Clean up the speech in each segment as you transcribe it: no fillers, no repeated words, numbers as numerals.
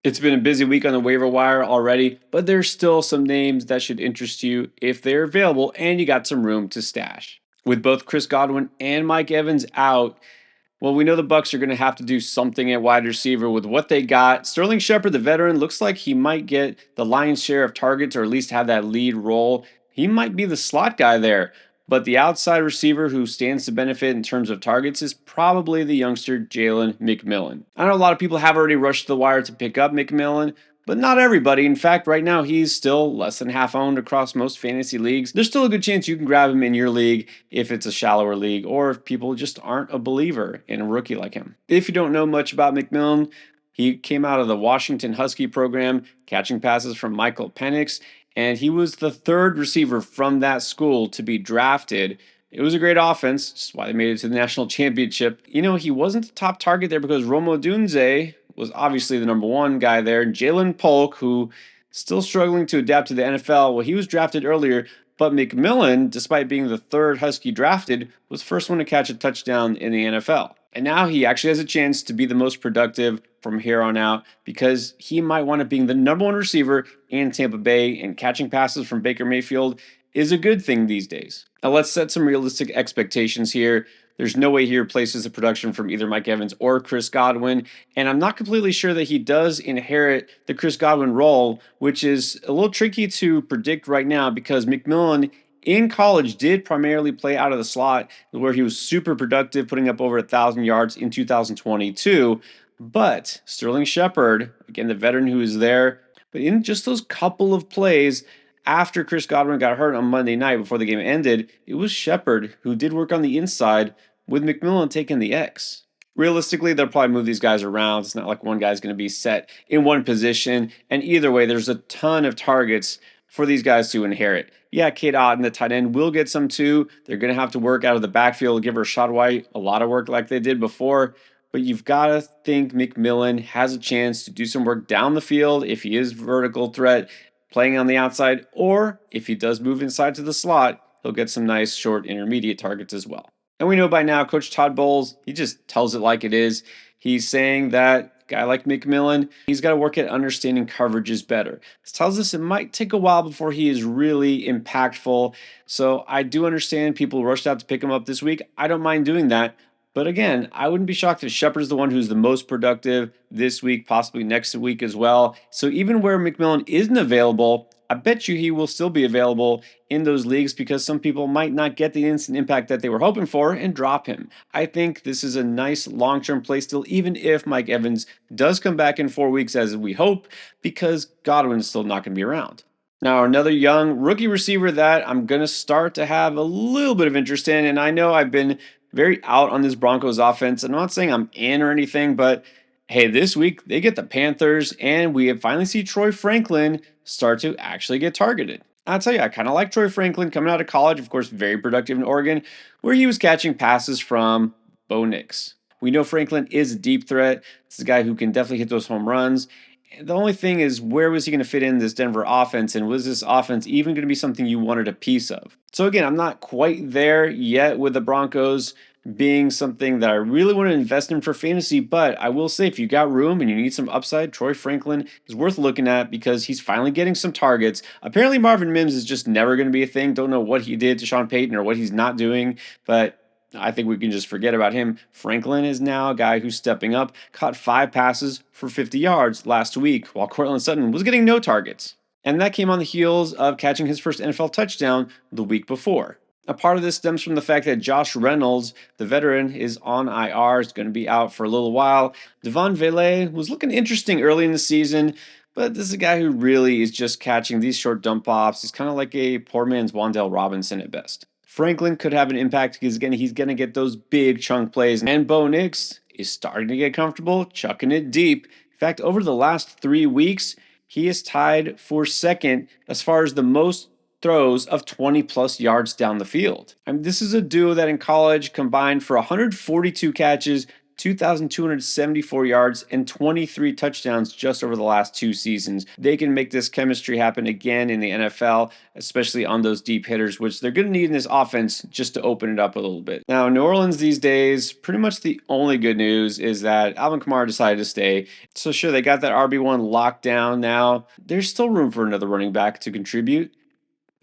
It's been a busy week on the waiver wire already, but there's still some names that should interest you if they're available and you got some room to stash. With both Chris Godwin and Mike Evans out, well, we know the Bucks are going to have to do something at wide receiver with what they got. Sterling Shepard, the veteran, looks like he might get the lion's share of targets or at least have that lead role. He might be the slot guy there. But the outside receiver who stands to benefit in terms of targets is probably the youngster Jalen McMillan. I know a lot of people have already rushed to the wire to pick up McMillan, but not everybody. In fact, right now he's still less than half owned across most fantasy leagues. There's still a good chance you can grab him in your league if it's a shallower league or if people just aren't a believer in a rookie like him. If you don't know much about McMillan, he came out of the Washington Husky program, catching passes from Michael Penix, and he was the third receiver from that school to be drafted. It was a great offense, which is why they made it to the national championship. You know, he wasn't the top target there because Rome Odunze was obviously the number one guy there. Jalen Polk, who still struggling to adapt to the NFL, well, he was drafted earlier, but McMillan, despite being the third Husky drafted, was the first one to catch a touchdown in the NFL. And now he actually has a chance to be the most productive from here on out because he might wind up being the number one receiver in Tampa Bay, and catching passes from Baker Mayfield is a good thing these days. Now let's set some realistic expectations here. There's no way he replaces the production from either Mike Evans or Chris Godwin, and I'm not completely sure that he does inherit the Chris Godwin role, which is a little tricky to predict right now because McMillan in college did primarily play out of the slot where he was super productive, putting up over 1,000 yards in 2022. But Sterling Shepard, again, the veteran who is there, but in just those couple of plays after Chris Godwin got hurt on Monday night before the game ended, it was Shepard who did work on the inside with McMillan taking the X. Realistically, they'll probably move these guys around. It's not like one guy's going to be set in one position. And either way, there's a ton of targets for these guys to inherit. Yeah, Kate Otten, the tight end, will get some too. They're going to have to work out of the backfield, give Rachaad White a lot of work like they did before. But you've got to think McMillan has a chance to do some work down the field if he is vertical threat playing on the outside, or if he does move inside to the slot, he'll get some nice short intermediate targets as well. And we know by now, Coach Todd Bowles, he just tells it like it is. He's saying that a guy like McMillan, he's got to work at understanding coverages better. This tells us it might take a while before he is really impactful. So I do understand people rushed out to pick him up this week. I don't mind doing that. But again, I wouldn't be shocked if Shepard's the one who's the most productive this week, possibly next week as well. So even where McMillan isn't available, I bet you he will still be available in those leagues because some people might not get the instant impact that they were hoping for and drop him. I think this is a nice long-term play still, even if Mike Evans does come back in 4 weeks as we hope, because Godwin's still not going to be around. Now, another young rookie receiver that I'm going to start to have a little bit of interest in, and I know I've been very out on this Broncos offense. I'm not saying I'm in or anything, but hey, this week they get the Panthers, and we finally see Troy Franklin start to actually get targeted. I'll tell you, I kind of like Troy Franklin coming out of college, of course, very productive in Oregon, where he was catching passes from Bo Nix. We know Franklin is a deep threat. This is a guy who can definitely hit those home runs. The only thing is, where was he going to fit in this Denver offense, and was this offense even going to be something you wanted a piece of? So again, I'm not quite there yet with the Broncos being something that I really want to invest in for fantasy, but I will say if you got room and you need some upside, Troy Franklin is worth looking at because he's finally getting some targets. Apparently Marvin Mims is just never going to be a thing. Don't know what he did to Sean Payton or what he's not doing, but I think we can just forget about him. Franklin is now a guy who's stepping up, caught 5 passes for 50 yards last week, while Courtland Sutton was getting no targets. And that came on the heels of catching his first NFL touchdown the week before. A part of this stems from the fact that Josh Reynolds, the veteran, is on IR, is going to be out for a little while. Devon Vele was looking interesting early in the season, but this is a guy who really is just catching these short dump offs. He's kind of like a poor man's Wan'Dale Robinson at best. Franklin could have an impact because, again, he's going to get those big chunk plays. And Bo Nix is starting to get comfortable chucking it deep. In fact, over the last 3 weeks, he is tied for second as far as the most throws of 20-plus yards down the field. I mean, this is a duo that in college combined for 142 catches, 2,274 yards and 23 touchdowns just over the last 2 seasons. They can make this chemistry happen again in the NFL, especially on those deep hitters, which they're going to need in this offense just to open it up a little bit. Now, New Orleans these days, pretty much the only good news is that Alvin Kamara decided to stay. So sure, they got that RB1 locked down now. There's still room for another running back to contribute.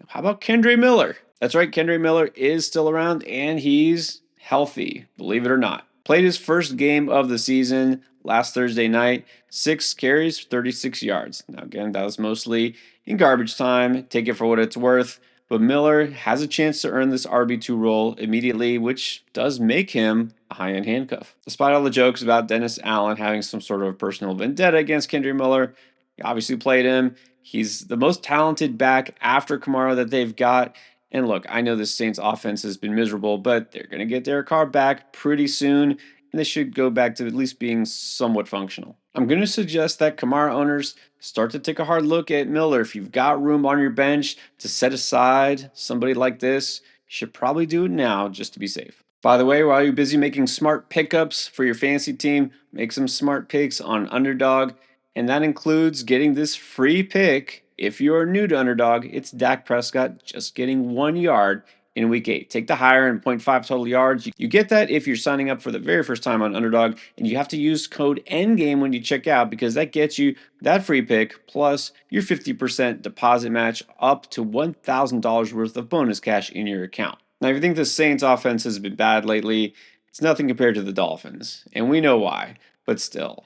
How about Kendre Miller? That's right, Kendre Miller is still around and he's healthy, believe it or not. Played his first game of the season last Thursday night, 6 carries, 36 yards. Now, again, that was mostly in garbage time. Take it for what it's worth. But Miller has a chance to earn this RB2 role immediately, which does make him a high-end handcuff. Despite all the jokes about Dennis Allen having some sort of personal vendetta against Kendre Miller, he obviously played him. He's the most talented back after Kamara that they've got. And look, I know this Saints offense has been miserable, but they're going to get Derek Carr back pretty soon, and they should go back to at least being somewhat functional. I'm going to suggest that Kamara owners start to take a hard look at Miller. If you've got room on your bench to set aside somebody like this, you should probably do it now just to be safe. By the way, while you're busy making smart pickups for your fantasy team, make some smart picks on Underdog, and that includes getting this free pick. If you're new to Underdog, it's Dak Prescott just getting 1 yard in week 8. Take the higher and 0.5 total yards. You get that if you're signing up for the very first time on Underdog, and you have to use code NGAME when you check out because that gets you that free pick plus your 50% deposit match up to $1,000 worth of bonus cash in your account. Now, if you think the Saints offense has been bad lately, it's nothing compared to the Dolphins, and we know why, but still.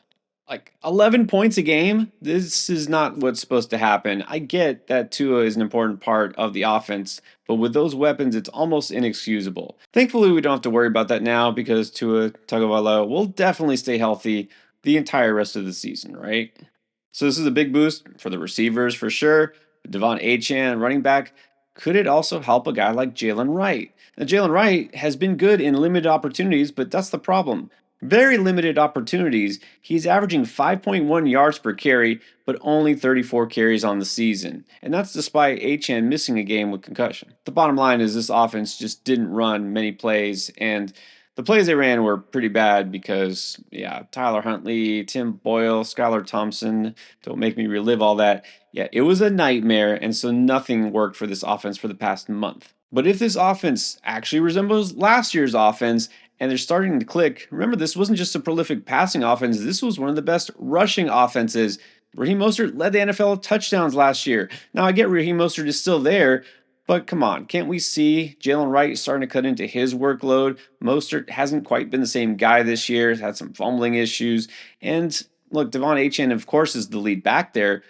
Like 11 points a game, this is not what's supposed to happen. I get that Tua is an important part of the offense, but with those weapons, it's almost inexcusable. Thankfully, we don't have to worry about that now because Tua Tagovailoa will definitely stay healthy the entire rest of the season, right? So this is a big boost for the receivers for sure. Devon Achane, running back, could it also help a guy like Jalen Wright? Now, Jalen Wright has been good in limited opportunities, but that's the problem. Very limited opportunities. He's averaging 5.1 yards per carry, but only 34 carries on the season. And that's despite Achane missing a game with concussion. The bottom line is this offense just didn't run many plays, and the plays they ran were pretty bad because, yeah, Tyler Huntley, Tim Boyle, Skylar Thompson, don't make me relive all that. Yeah, it was a nightmare, and so nothing worked for this offense for the past month. But if this offense actually resembles last year's offense, and they're starting to click. Remember, this wasn't just a prolific passing offense. This was one of the best rushing offenses. Raheem Mostert led the NFL with touchdowns last year. Now, I get Raheem Mostert is still there, but come on. Can't we see Jalen Wright starting to cut into his workload? Mostert hasn't quite been the same guy this year. He's had some fumbling issues. And look, Devon Achane, of course, is the lead back there.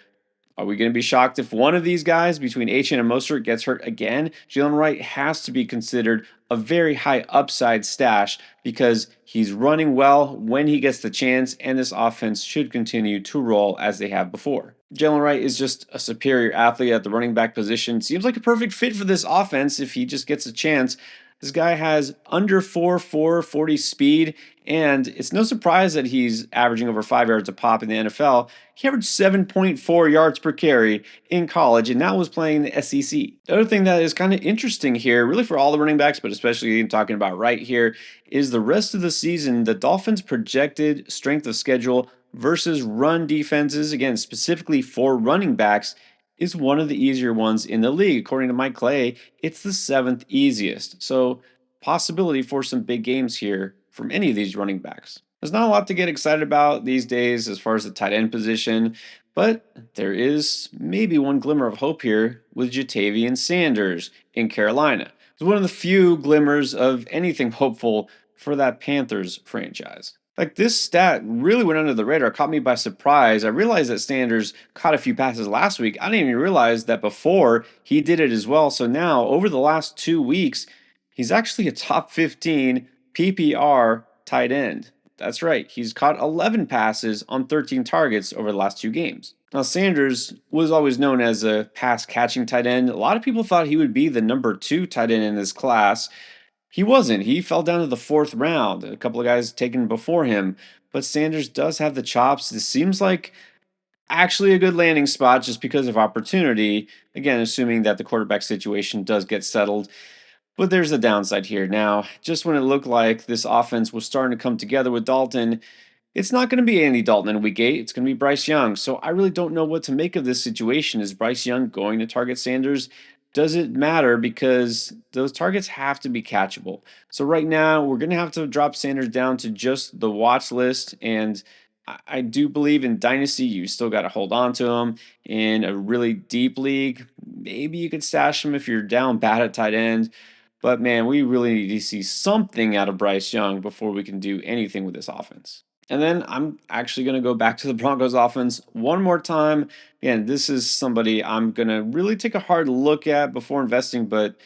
Are we going to be shocked if one of these guys between Achane and Mostert gets hurt again? Jalen Wright has to be considered a very high upside stash because he's running well when he gets the chance, and this offense should continue to roll as they have before. Jalen Wright is just a superior athlete at the running back position. Seems like a perfect fit for this offense if he just gets a chance. This guy has under 4.4 40 speed, and it's no surprise that he's averaging over 5 yards a pop in the NFL. He averaged 7.4 yards per carry in college, and that was playing the SEC. The other thing that is kind of interesting here, really for all the running backs, but especially talking about Wright here, is the rest of the season, the Dolphins' projected strength of schedule versus run defenses, again, specifically for running backs, is one of the easier ones in the league. According to Mike Clay, it's the 7th easiest. So, possibility for some big games here from any of these running backs. There's not a lot to get excited about these days as far as the tight end position, but there is maybe one glimmer of hope here with Jatavian Sanders in Carolina. It's one of the few glimmers of anything hopeful for that Panthers franchise. Like, this stat really went under the radar, caught me by surprise. I realized that Sanders caught a few passes last week. I didn't even realize that before he did it as well. So now, over the last 2 weeks, he's actually a top 15 PPR tight end. That's right, he's caught 11 passes on 13 targets over the last 2 games. Now, Sanders was always known as a pass-catching tight end. A lot of people thought he would be the number 2 tight end in this class. He wasn't. He fell down to the 4th round. A couple of guys taken before him. But Sanders does have the chops. This seems like actually a good landing spot just because of opportunity. Again, assuming that the quarterback situation does get settled. But there's a downside here. Now, just when it looked like this offense was starting to come together with Dalton, it's not going to be Andy Dalton in week 8. It's going to be Bryce Young. So I really don't know what to make of this situation. Is Bryce Young going to target Sanders? Does it matter? Because those targets have to be catchable. So right now, we're going to have to drop Sanders down to just the watch list. And I do believe in Dynasty, you still got to hold on to him. In a really deep league, maybe you could stash him if you're down bad at tight end. But man, we really need to see something out of Bryce Young before we can do anything with this offense. And then I'm actually going to go back to the Broncos offense one more time. Again, this is somebody I'm going to really take a hard look at before investing, but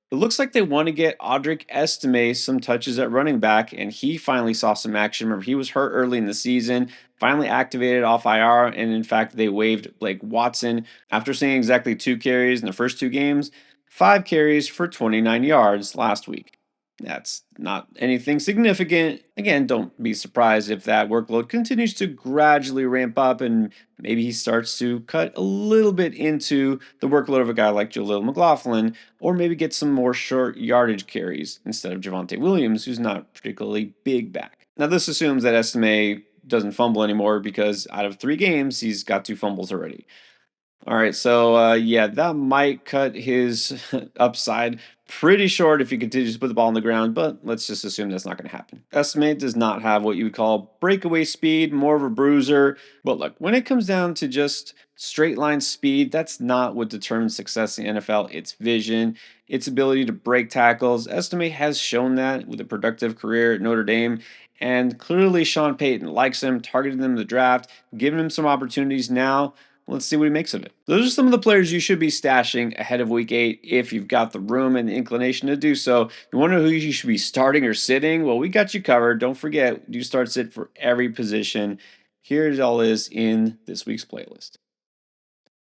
it looks like they want to get Audric Estime some touches at running back, and he finally saw some action. Remember, he was hurt early in the season, finally activated off IR, and in fact, they waived Blake Watson after seeing exactly 2 carries in the first 2 games, 5 carries for 29 yards last week. That's not anything significant. Again, don't be surprised if that workload continues to gradually ramp up and maybe he starts to cut a little bit into the workload of a guy like Jaleel McLaughlin, or maybe get some more short yardage carries instead of Javonte Williams, who's not particularly big back. Now, this assumes that Estime doesn't fumble anymore because out of 3 games, he's got 2 fumbles already. All right, so yeah, that might cut his upside pretty short if he continues to put the ball on the ground, but let's just assume that's not going to happen. Estimate does not have what you would call breakaway speed, more of a bruiser. But look, when it comes down to just straight line speed, that's not what determines success in the NFL. It's vision, its ability to break tackles. Estimate has shown that with a productive career at Notre Dame. And clearly, Sean Payton likes him, targeted him in the draft, giving him some opportunities now. Let's see what he makes of it. Those are some of the players you should be stashing ahead of week 8 if you've got the room and the inclination to do so. You wonder who you should be starting or sitting? Well, we got you covered. Don't forget, do start sit for every position. Here it all is in this week's playlist.